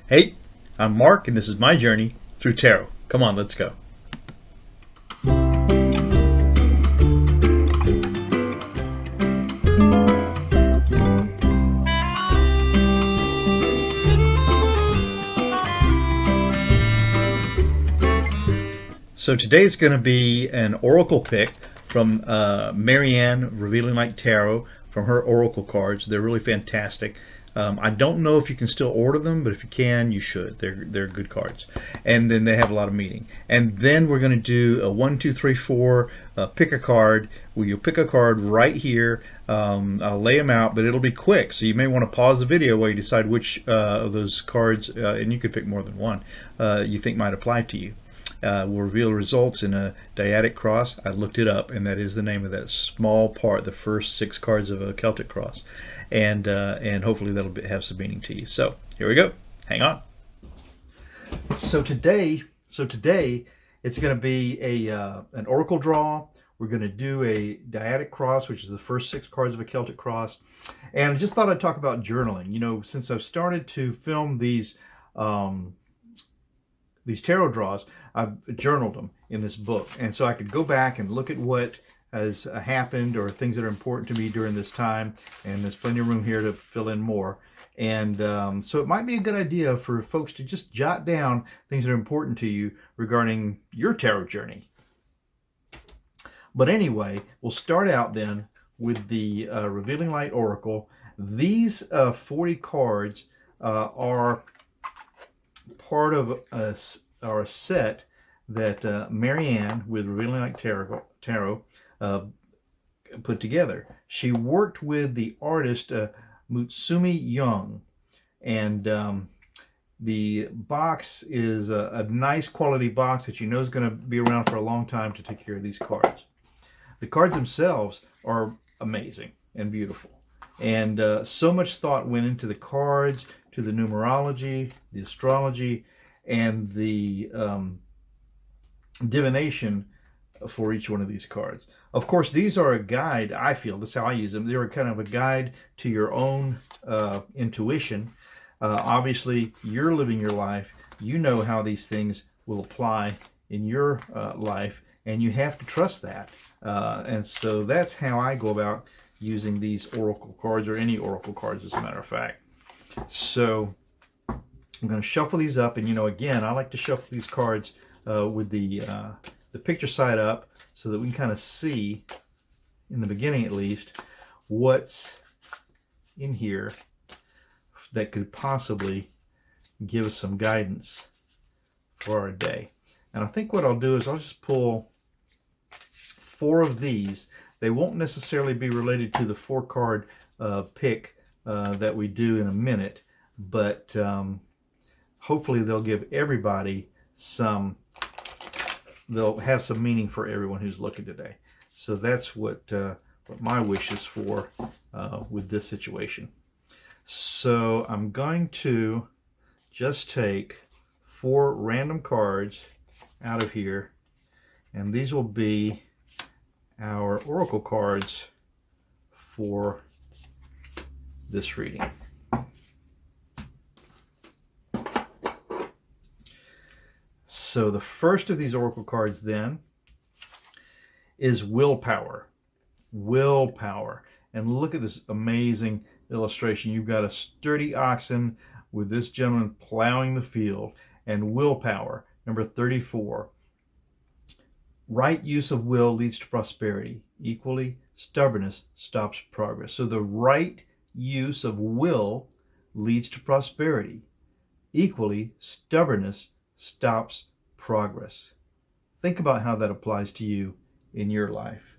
Hey, I'm Mark, and this is my journey through tarot. Come on, let's go. So today's going to be an oracle pick from Marianne Revealing Light Tarot from her oracle cards. They're really fantastic. I don't know if you can still order them, but if you can, you should. They're good cards, and then they have a lot of meaning. And then we're going to do a 1, 2, 3, 4 pick a card. Well, you'll pick a card right here. I'll lay them out, but it'll be quick, so you may want to pause the video while you decide which of those cards, and you could pick more than one, you think might apply to you. Will reveal results in a Dyadic cross. I looked it up, and that is the name of that small part, the first 6 cards of a Celtic cross, and hopefully that'll have some meaning to you. So here we go. Hang on. So today it's going to be an oracle draw. We're going to do a Dyadic cross, which is the first 6 cards of a Celtic cross, and I just thought I'd talk about journaling. You know, since I've started to film these tarot draws, I've journaled them in this book, and so I could go back and look at what has happened or things that are important to me during this time, and there's plenty of room here to fill in more. And so it might be a good idea for folks to just jot down things that are important to you regarding your tarot journey. But anyway, we'll start out then with the Revealing Light Oracle. These 40 cards are part of a set that Marianne with Revealing Light Tarot put together. She worked with the artist Mutsumi Young, and the box is a nice quality box that you know is going to be around for a long time to take care of these cards. The cards themselves are amazing and beautiful, and so much thought went into the cards, to the numerology, the astrology, and the divination for each one of these cards. Of course, these are a guide. I feel that's how I use them. They're kind of a guide to your own intuition. Obviously, you're living your life. You know how these things will apply in your life, and you have to trust that. And so that's how I go about using these oracle cards, or any oracle cards, as a matter of fact. So I'm going to shuffle these up, and again, I like to shuffle these cards with the picture side up, so that we can kind of see, in the beginning at least, what's in here that could possibly give us some guidance for our day. And I think what I'll do is I'll just pull 4 of these. They won't necessarily be related to the 4-card pick that we do in a minute, but hopefully they'll give everybody they'll have some meaning for everyone who's looking today. So that's what my wish is for with this situation. So I'm going to just take 4 random cards out of here, and these will be our oracle cards for this reading. So the first of these oracle cards then is willpower. Willpower. And look at this amazing illustration. You've got a sturdy oxen with this gentleman plowing the field, and willpower, number 34. Right use of will leads to prosperity. Equally, stubbornness stops progress. So the right use of will leads to prosperity. Equally, stubbornness stops progress. Think about how that applies to you in your life.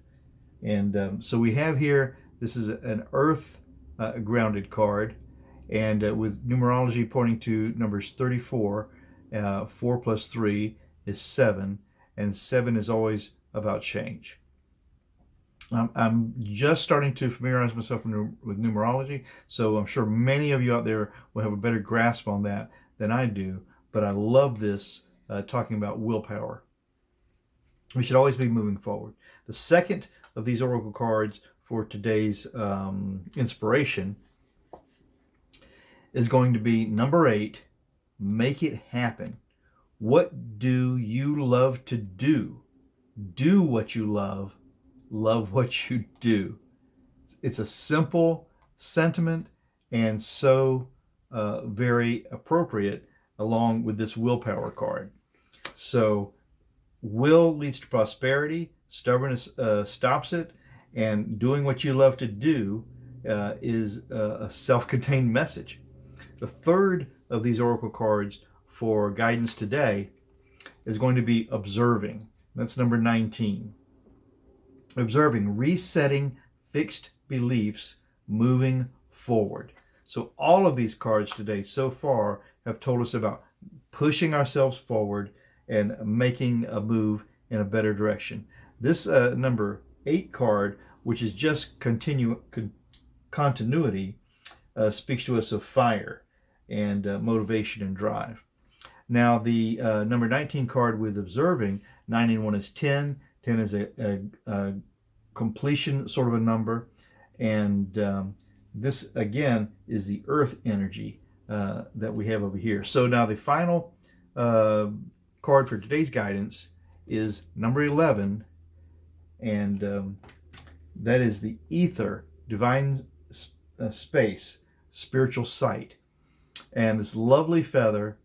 And so we have here, this is an earth grounded card, and with numerology pointing to numbers 34, 4 plus 3 is 7, and 7 is always about change. I'm just starting to familiarize myself with numerology, so I'm sure many of you out there will have a better grasp on that than I do, but I love this talking about willpower. We should always be moving forward. The second of these oracle cards for today's inspiration is going to be number 8, make it happen. What do you love to do? Do what you love what you do. It's a simple sentiment and so very appropriate along with this willpower card. So will leads to prosperity, stubbornness stops it, and doing what you love to do is a self-contained message. The third of these oracle cards for guidance today is going to be observing. That's number 19. Observing, resetting fixed beliefs, moving forward. So all of these cards today so far have told us about pushing ourselves forward and making a move in a better direction. This number 8 card, which is just continuity, speaks to us of fire and motivation and drive. Now the number 19 card with observing, 9 and 1 is 10. 10 is a completion sort of a number. And this again is the earth energy that we have over here. So now the final card for today's guidance is number 11, and that is the ether, divine space, spiritual sight. And this lovely feather,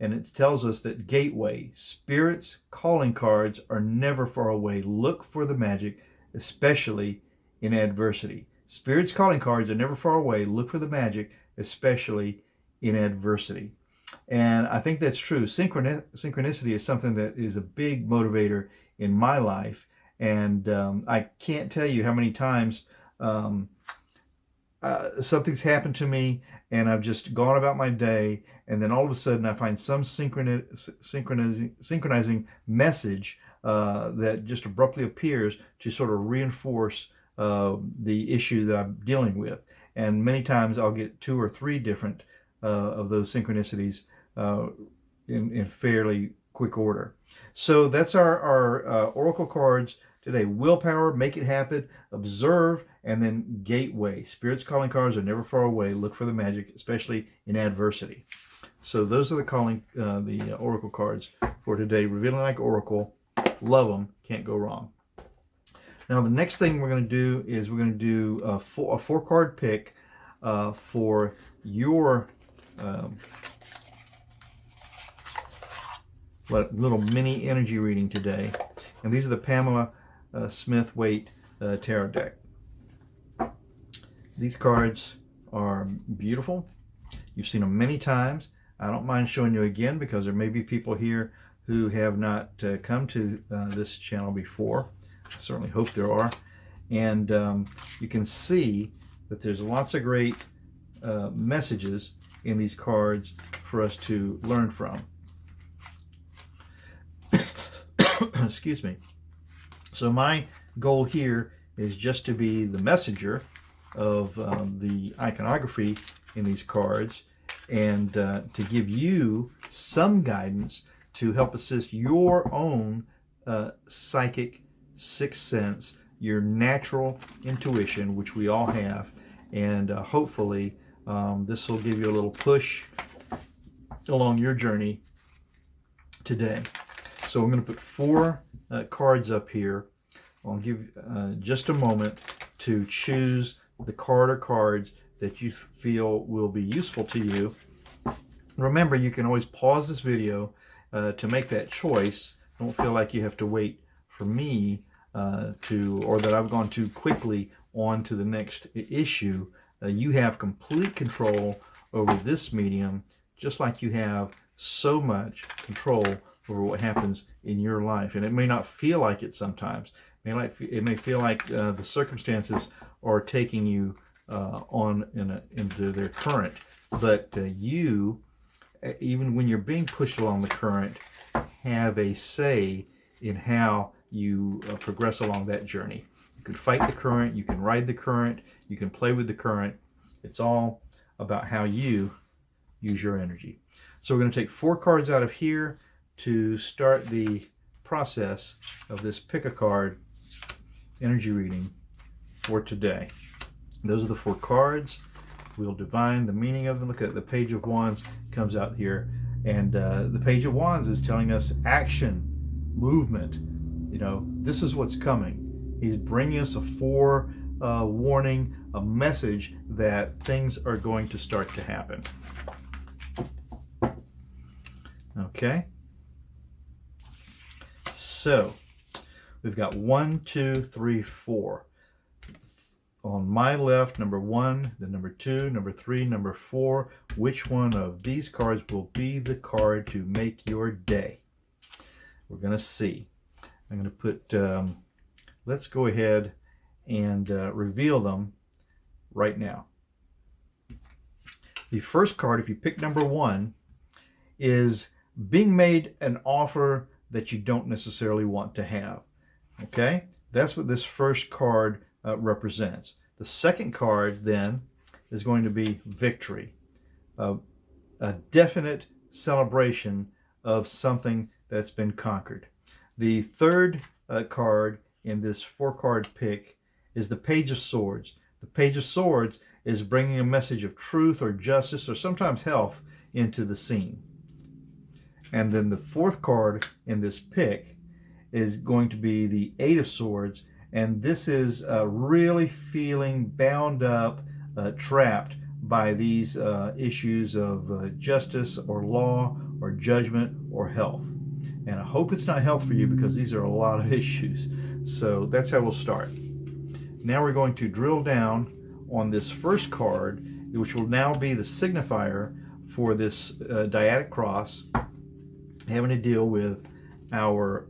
and it tells us that gateway, spirits calling cards are never far away. Look for the magic, especially in adversity. Spirits calling cards are never far away. Look for the magic, especially in adversity. And I think that's true. Synchronicity is something that is a big motivator in my life. And I can't tell you how many times something's happened to me and I've just gone about my day, and then all of a sudden I find some synchronizing message that just abruptly appears to sort of reinforce the issue that I'm dealing with. And many times I'll get 2 or 3 different of those synchronicities in fairly quick order. So that's our oracle cards today. Willpower, make it happen, observe, and then gateway. Spirits calling cards are never far away. Look for the magic, especially in adversity. So those are the oracle cards for today. Revealing like Oracle. Love them. Can't go wrong. Now the next thing we're going to do is we're going to do a 4-card pick for your little mini energy reading today. And these are the Pamela Smith Waite Tarot deck. These cards are beautiful. You've seen them many times. I don't mind showing you again because there may be people here who have not come to this channel before. I certainly hope there are. And you can see that there's lots of great messages in these cards for us to learn from. Excuse me. So my goal here is just to be the messenger of the iconography in these cards, and to give you some guidance to help assist your own psychic sixth sense, your natural intuition, which we all have, and hopefully this will give you a little push along your journey today. So I'm going to put 4 cards up here. I'll give just a moment to choose the card or cards that you feel will be useful to you. Remember, you can always pause this video to make that choice. Don't feel like you have to wait for me or that I've gone too quickly on to the next issue. You have complete control over this medium, just like you have so much control over what happens in your life. And it may not feel like it sometimes. It may feel like the circumstances are taking you into their current, but you, even when you're being pushed along the current, have a say in how you progress along that journey. You can fight the current, you can ride the current, you can play with the current. It's all about how you use your energy. So we're going to take 4 cards out of here to start the process of this pick a card energy reading for today. Those are the 4 cards. We'll divine the meaning of them. Look at the Page of Wands comes out here. And the Page of Wands is telling us action, movement. This is what's coming. He's bringing us a forewarning, a message that things are going to start to happen. Okay. So we've got 1, 2, 3, 4. On my left, number 1, then number 2, number 3, number 4. Which one of these cards will be the card to make your day? We're going to see. I'm going to put, let's go ahead and reveal them right now. The first card, if you pick number 1, is being made an offer that you don't necessarily want to have. Okay? That's what this first card represents. The second card then is going to be victory, a definite celebration of something that's been conquered. The third card in this 4-card pick is the Page of Swords. The Page of Swords is bringing a message of truth or justice or sometimes health into the scene. And then the 4th card in this pick is going to be the 8 of Swords. And this is really feeling bound up, trapped by these issues of justice or law or judgment or health. And I hope it's not health for you, because these are a lot of issues. So that's how we'll start. Now we're going to drill down on this first card, which will now be the signifier for this dyadic cross, having to deal with our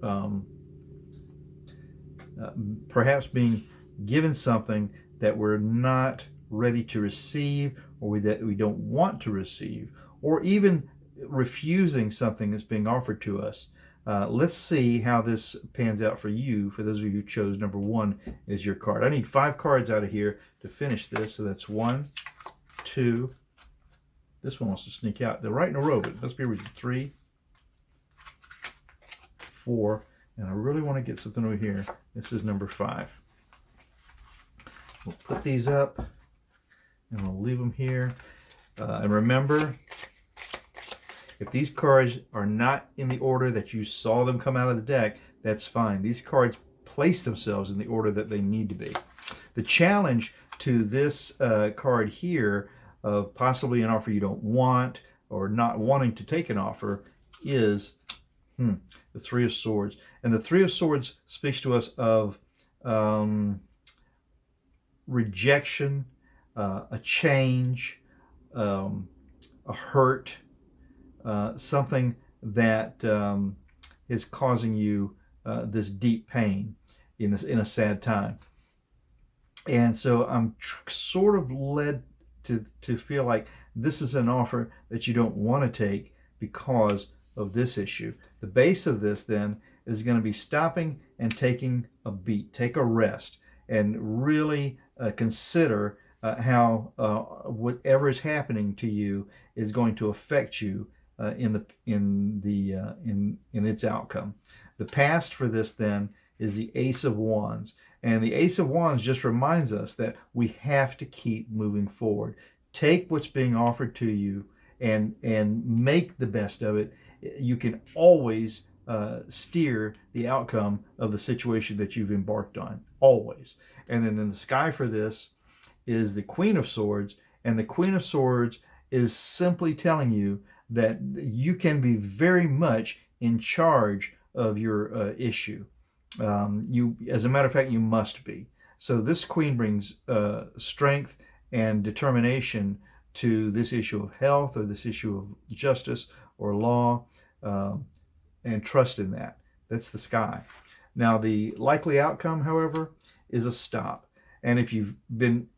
perhaps being given something that we're not ready to receive, or that we don't want to receive, or even refusing something that's being offered to us. Let's see how this pans out for you, for those of you who chose number 1 as your card. I need 5 cards out of here to finish this. So that's 1, 2. This one wants to sneak out. They're right in a row, but let's be ready. 3, 4. And I really want to get something over here. This is number 5. We'll put these up and we'll leave them here. And remember, if these cards are not in the order that you saw them come out of the deck, that's fine. These cards place themselves in the order that they need to be. The challenge to this card here, of possibly an offer you don't want, or not wanting to take an offer, is the 3 of Swords. And the 3 of Swords speaks to us of rejection, a change, a hurt, something that is causing you this deep pain in a sad time. And so I'm sort of led to feel like this is an offer that you don't want to take because of this issue. The base of this then is going to be stopping and taking a beat, take a rest, and really consider how whatever is happening to you is going to affect you in its outcome. The past for this then is the Ace of Wands, and the Ace of Wands just reminds us that we have to keep moving forward. Take what's being offered to you and make the best of it. You can always steer the outcome of the situation that you've embarked on, always. And then in the sky for this is the Queen of Swords, and the Queen of Swords is simply telling you that you can be very much in charge of your issue. As a matter of fact, you must be. So this Queen brings strength and determination to this issue of health, or this issue of justice or law, and trust in that. That's the sky. Now, the likely outcome, however, is a stop. And if you've been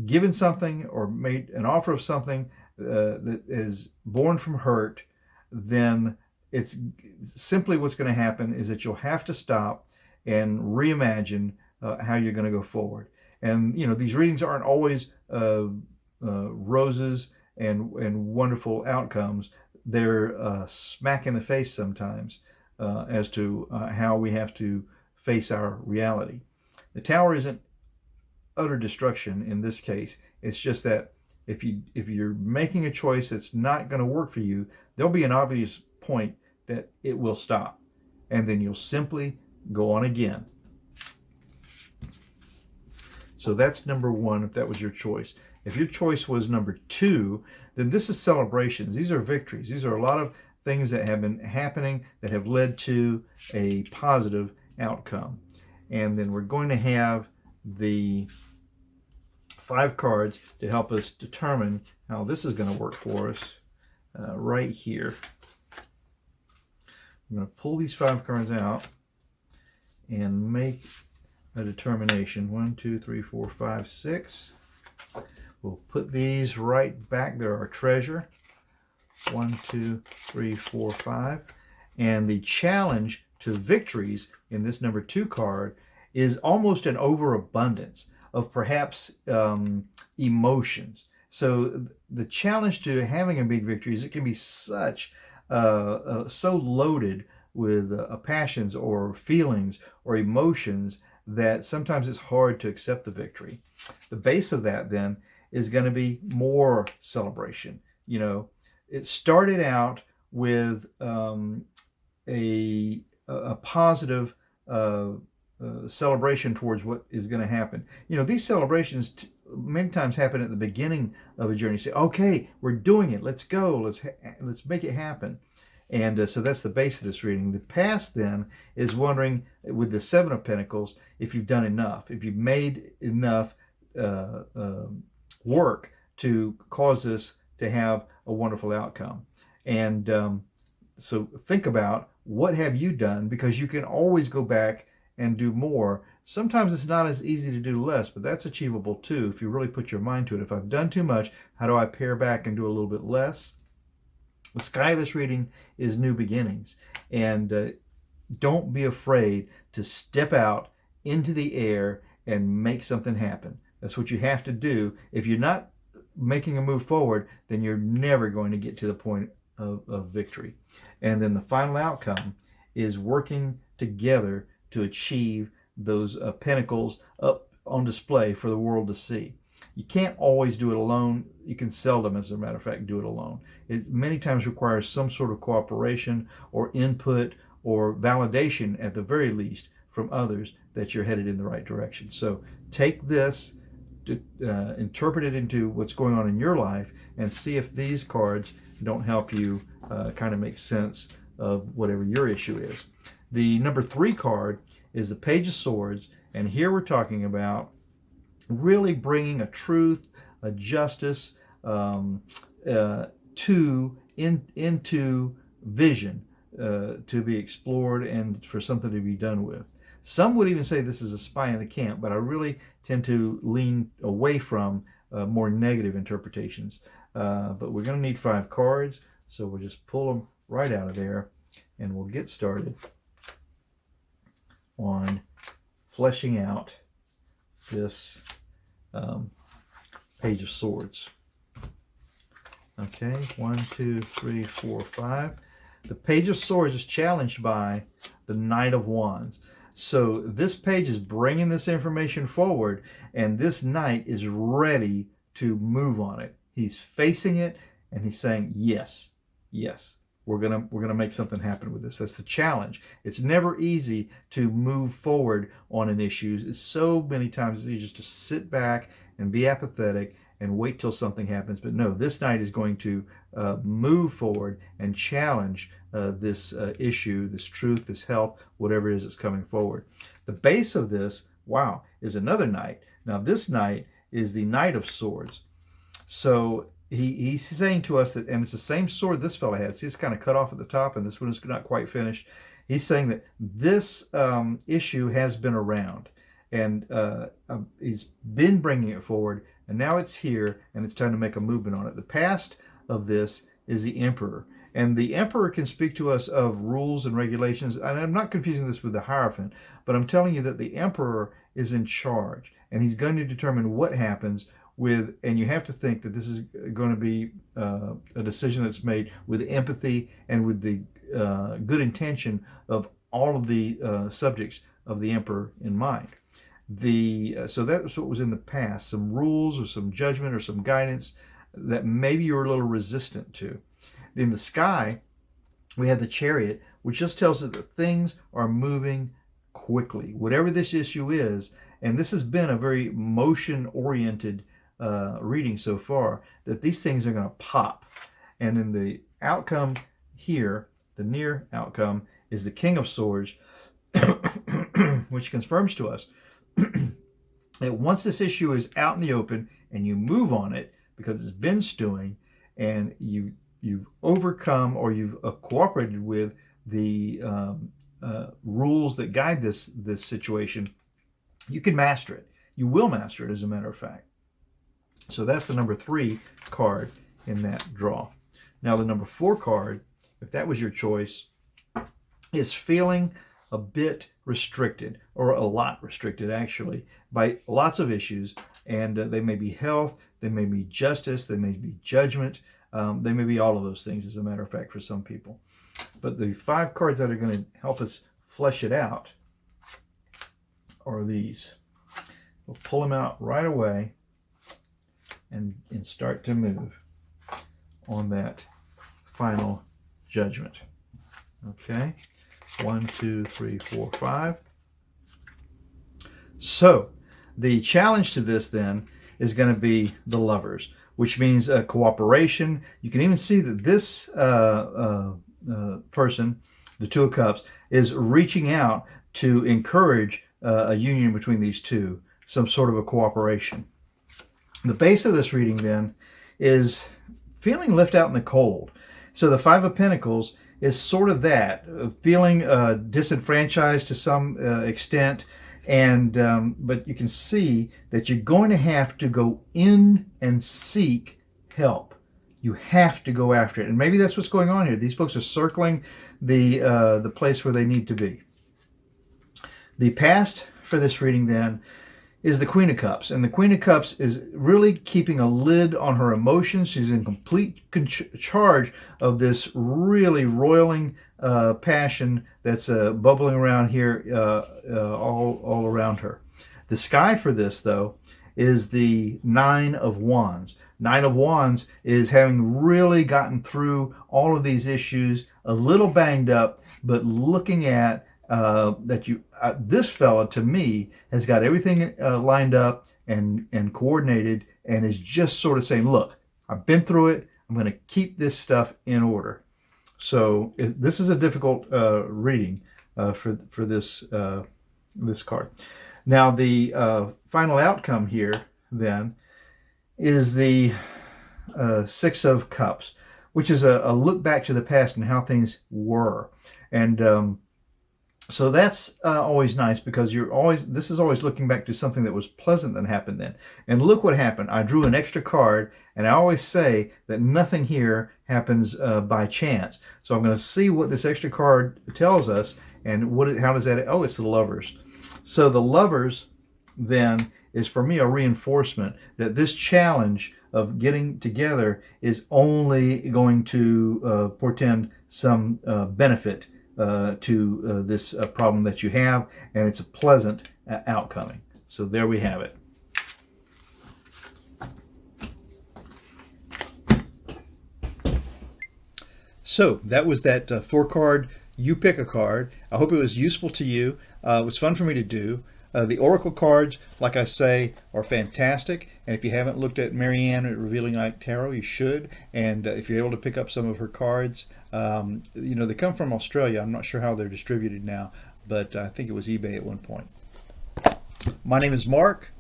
given something or made an offer of something that is born from hurt, then it's simply what's going to happen is that you'll have to stop and reimagine how you're going to go forward. And these readings aren't always roses and wonderful outcomes. They're smack in the face sometimes as to how we have to face our reality. The Tower isn't utter destruction in this case. It's just that if you're making a choice that's not going to work for you, there'll be an obvious point that it will stop, and then you'll simply go on again. So that's number one, if that was your choice. If your choice was number two, then this is celebrations. These are victories. These are a lot of things that have been happening that have led to a positive outcome. And then we're going to have the 5 cards to help us determine how this is going to work for us right here. I'm going to pull these 5 cards out and make a determination. 1, 2, 3, 4, 5, 6. We'll put these right back. They're our treasure. 1, 2, 3, 4, 5. And the challenge to victories in this number 2 card is almost an overabundance of perhaps emotions. So the challenge to having a big victory is it can be such so loaded with passions or feelings or emotions that sometimes it's hard to accept the victory. The base of that then is going to be more celebration. You know, it started out with a positive celebration towards what is going to happen. You know, these celebrations many times happen at the beginning of a journey. You say, okay, we're doing it. Let's go. Let's make it happen. And so that's the base of this reading. The past then is wondering, with the 7 of Pentacles, if you've done enough, if you've made enough work to cause this to have a wonderful outcome. And so think about, what have you done? Because you can always go back and do more. Sometimes it's not as easy to do less, but that's achievable too if you really put your mind to it. If I've done too much, how do I pare back and do a little bit less? The sky of this reading is new beginnings. And don't be afraid to step out into the air and make something happen. That's what you have to do. If you're not making a move forward, then you're never going to get to the point of victory. And then the final outcome is working together to achieve those pentacles up on display for the world to see. You can't always do it alone. You can seldom, as a matter of fact, do it alone. It many times requires some sort of cooperation or input or validation, at the very least, from others that you're headed in the right direction. So take this, interpret it into what's going on in your life, and see if these cards don't help you kind of make sense of whatever your issue is. The number 3 card is the Page of Swords, and here we're talking about really bringing a truth, a justice into vision to be explored and for something to be done with. Some would even say this is a spy in the camp, but I really tend to lean away from more negative interpretations. But we're going to need 5 cards, so we'll just pull them right out of there, and we'll get started on fleshing out this Page of Swords. Okay, 1, 2, 3, 4, 5. The Page of Swords is challenged by the Knight of Wands. So this page is bringing this information forward, and this knight is ready to move on it. He's facing it, and he's saying, yes, yes, we're gonna make something happen with this. That's the challenge. It's never easy to move forward on an issue. It's so many times it's easy just to sit back and be apathetic and wait till something happens. But no, this knight is going to move forward and challenge this issue, this truth, this health, whatever it is that's coming forward. The base of this, wow, is another knight. Now this knight is the Knight of Swords. So he's saying to us that, and it's the same sword this fellow had. See, it's kind of cut off at the top, and this one is not quite finished. He's saying that this issue has been around, and he's been bringing it forward, and now it's here, and it's time to make a movement on it. The past of this is the Emperor. And the Emperor can speak to us of rules and regulations. And I'm not confusing this with the Hierophant, but I'm telling you that the Emperor is in charge, and he's going to determine what happens with, and you have to think that this is going to be a decision that's made with empathy and with the good intention of all of the subjects of the Emperor in mind. So that's what was in the past, some rules or some judgment or some guidance that maybe you're a little resistant to. In the sky, we have the Chariot, which just tells us that things are moving quickly, whatever this issue is. And this has been a very motion-oriented reading so far, that these things are going to pop. And in the outcome here, the near outcome, is the King of Swords, which confirms to us that once this issue is out in the open and you move on it because it's been stewing, and you've overcome, or you've cooperated with the rules that guide this situation, you can master it. You will master it, as a matter of fact. So that's the number 3 card in that draw. Now the number 4 card, if that was your choice, is feeling a bit restricted, or a lot restricted actually, by lots of issues. And they may be health, they may be justice, they may be judgment, they may be all of those things, as a matter of fact, for some people. But the 5 cards that are going to help us flesh it out are these. We'll pull them out right away and start to move on that final judgment. Okay, 1, 2, 3, 4, 5. So the challenge to this then is going to be the Lovers, which means cooperation. You can even see that this person, the Two of Cups, is reaching out to encourage a union between these two, some sort of a cooperation. The base of this reading then is feeling left out in the cold. So the 5 of Pentacles is sort of that, feeling disenfranchised to some extent, and but you can see that you're going to have to go in and seek help. You have to go after it, and maybe that's what's going on here. These folks are circling the place where they need to be. The past for this reading then is the Queen of Cups, and the Queen of Cups is really keeping a lid on her emotions. She's in complete charge of this really roiling passion that's bubbling around here, all around her. The sky for this, though, is the 9 of Wands. 9 of Wands is having really gotten through all of these issues, a little banged up, but looking at this fella, to me, has got everything lined up and coordinated, and is just sort of saying, look, I've been through it, I'm going to keep this stuff in order. So this is a difficult reading for this this card. Now the final outcome here then is the 6 of Cups, which is a look back to the past and how things were. And so that's always nice, because this is always looking back to something that was pleasant that happened then. And look what happened. I drew an extra card, and I always say that nothing here happens by chance. So I'm going to see what this extra card tells us, and how does that, oh, it's the Lovers. So the Lovers then is, for me, a reinforcement that this challenge of getting together is only going to portend some benefit to this problem that you have, and it's a pleasant outcoming. So there we have it. So that was that 4-card You Pick a Card. I hope it was useful to you. It was fun for me to do. The Oracle cards, like I say, are fantastic. And if you haven't looked at Marianne at Revealing Light Tarot, you should. And if you're able to pick up some of her cards, you know, they come from Australia. I'm not sure how they're distributed now, but I think it was eBay at one point. My name is Mark.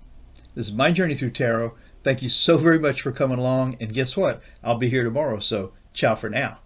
This is my journey through tarot. Thank you so very much for coming along. And guess what? I'll be here tomorrow. So ciao for now.